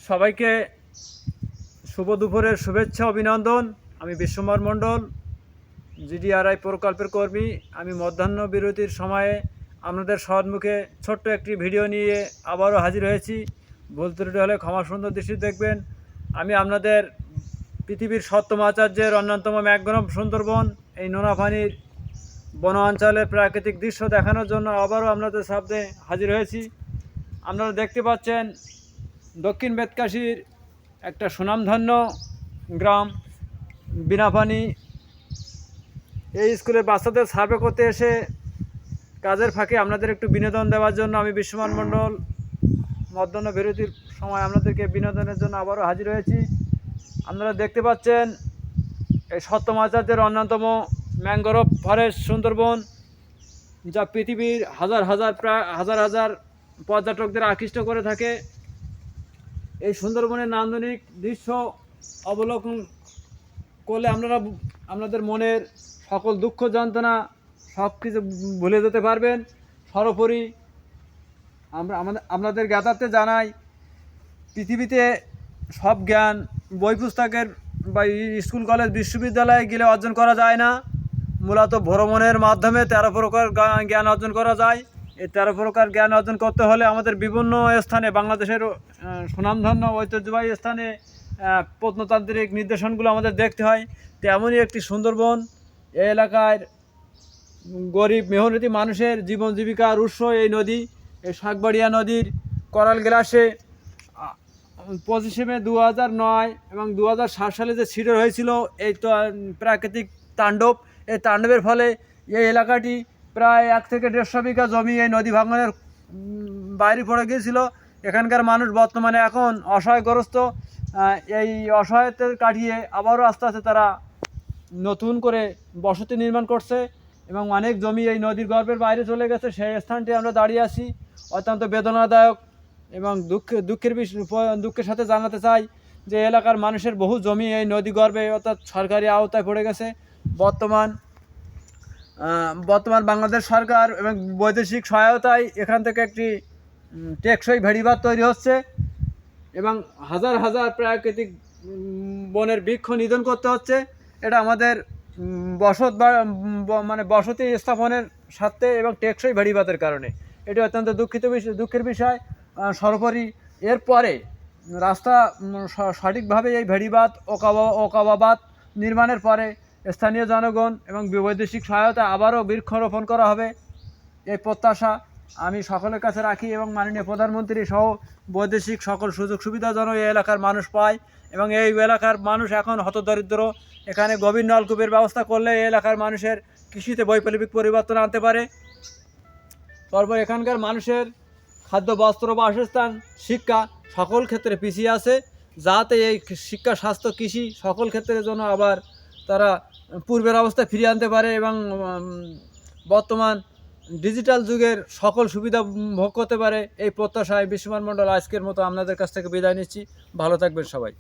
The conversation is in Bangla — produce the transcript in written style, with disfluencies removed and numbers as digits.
সবাইকে শুভ দুপুরের শুভেচ্ছা অভিনন্দন। আমি বিশ্বম্বর মণ্ডল, জিডিআরআই প্রকল্পের কর্মী। আমি মধ্যাহ্ন বিরতির সময়ে আপনাদের সম্মুখে ছোট্ট একটি ভিডিও নিয়ে আবারও হাজির হয়েছি। ভুল ত্রুটি হলে ক্ষমা সুন্দর দৃষ্টি দেখবেন। আমি আপনাদের পৃথিবীর সপ্তম আচার্যের অন্যতম ম্যাঘগ্রম সুন্দরবন, এই নোনাপানির বন অঞ্চলের প্রাকৃতিক দৃশ্য দেখানোর জন্য আবারও আপনাদের সামনে হাজির হয়েছি। আপনারা দেখতে পাচ্ছেন দক্ষিণ বেতকাশীর একটা সুনামধন্য গ্রাম বিনাপানি। এই স্কুলের বাচ্চাদের সার্ভে করতে এসে কাজের ফাঁকে আপনাদের একটু বিনোদন দেওয়ার জন্য আমি বিশ্বমান মণ্ডল মধ্যাহ্ন বিরতির সময় আপনাদেরকে বিনোদনের জন্য আবারও হাজির হয়েছি। আপনারা দেখতে পাচ্ছেন এই সপ্তম আচার্যের অন্যতম ম্যানগ্রোভ ফরেস্ট সুন্দরবন, যা পৃথিবীর প্রায় হাজার হাজার পর্যটকদের আকৃষ্ট করে থাকে। এই সুন্দরবনের নান্দনিক দৃশ্য অবলোকন করলে আপনাদের মনের সকল দুঃখ যন্ত্রণা সব কিছু ভুলে যেতে পারবেন। সর্বোপরি আপনাদের জ্ঞাতার্থে জানাই, পৃথিবীতে সব জ্ঞান বই পুস্তকের বা স্কুল কলেজ বিশ্ববিদ্যালয়ে গেলে অর্জন করা যায় না। মূলত ভ্রমণের মাধ্যমে 13 প্রকার জ্ঞান অর্জন করা যায়। এই 13 প্রকার জ্ঞান অর্জন করতে হলে আমাদের বিভিন্ন স্থানে, বাংলাদেশের সুনামধন্য ঐতিহ্যবাহী স্থানে প্রত্নতান্ত্রিক নিদর্শনগুলো আমাদের দেখতে হয়। তেমনই একটি সুন্দরবন। এই এলাকার গরিব মেহনতি মানুষের জীবন জীবিকার উৎস এই নদী। এই শাকবাড়িয়া নদীর করাল গ্লাসে 25 মে 2009 এবং 2007 সালে যে ছিঁড়ে হয়েছিল এই প্রাকৃতিক তাণ্ডব, এই তাণ্ডবের ফলে এই এলাকাটি প্রায় 1 থেকে 150 বিঘা জমি এই নদী ভাঙনের বাইরে পড়ে গিয়েছিল। এখানকার মানুষ বর্তমানে এখন অসহায়গ্রস্ত। এই অসহায়তা কাটিয়ে আবারও আস্তে আস্তে তারা নতুন করে বসতি নির্মাণ করছে এবং অনেক জমি এই নদীর গর্ভের বাইরে চলে গেছে। সেই স্থানটি আমরা দাঁড়িয়ে আছি। অত্যন্ত বেদনাদায়ক এবং দুঃখের সাথে জানাতে চাই যে এলাকার মানুষের বহু জমি এই নদী গর্ভে অর্থাৎ সরকারি আওতায় পড়ে গেছে। বর্তমান বাংলাদেশ সরকার এবং বৈদেশিক সহায়তায় এখান থেকে একটি টেকসই ভেড়িবাঁধ তৈরি হচ্ছে এবং হাজার হাজার প্রাকৃতিক বনের বৃক্ষ নিধন করতে হচ্ছে। এটা আমাদের বসতি স্থাপনের স্বার্থে এবং টেকসই ভেড়িবাঁধের কারণে। এটি অত্যন্ত দুঃখের বিষয়। সর্বোপরি এরপরে রাস্তা সঠিকভাবে এই ভেড়িবাঁধ ওকাবাবাদ নির্মাণের পরে স্থানীয় জনগণ এবং বৈদেশিক সহায়তা আবারও বৃক্ষরোপণ করা হবে, এই প্রত্যাশা আমি সকলের কাছে রাখি এবং মাননীয় প্রধানমন্ত্রী সহ বৈদেশিক সকল সুযোগ সুবিধা যেন এই এলাকার মানুষ পায়। এবং এই এলাকার মানুষ এখন হতদরিদ্র। এখানে গভীর নলকূপের ব্যবস্থা করলে এই এলাকার মানুষের কৃষিতে বৈপ্লবিক পরিবর্তন আনতে পারে। তারপর এখানকার মানুষের খাদ্য, বস্ত্র, বাসস্থান, শিক্ষা সকল ক্ষেত্রে পিছিয়ে আছে, যাতে এই শিক্ষা, স্বাস্থ্য, কৃষি সকল ক্ষেত্রের জন্য আবার তারা পূর্বের অবস্থায় ফিরিয়ে আনতে পারে এবং বর্তমান ডিজিটাল যুগের সকল সুবিধা ভোগ করতে পারে। এই প্রত্যাশায় বিশ্বমান মণ্ডল আজকের মতো আপনাদের কাছ থেকে বিদায় নিচ্ছি। ভালো থাকবেন সবাই।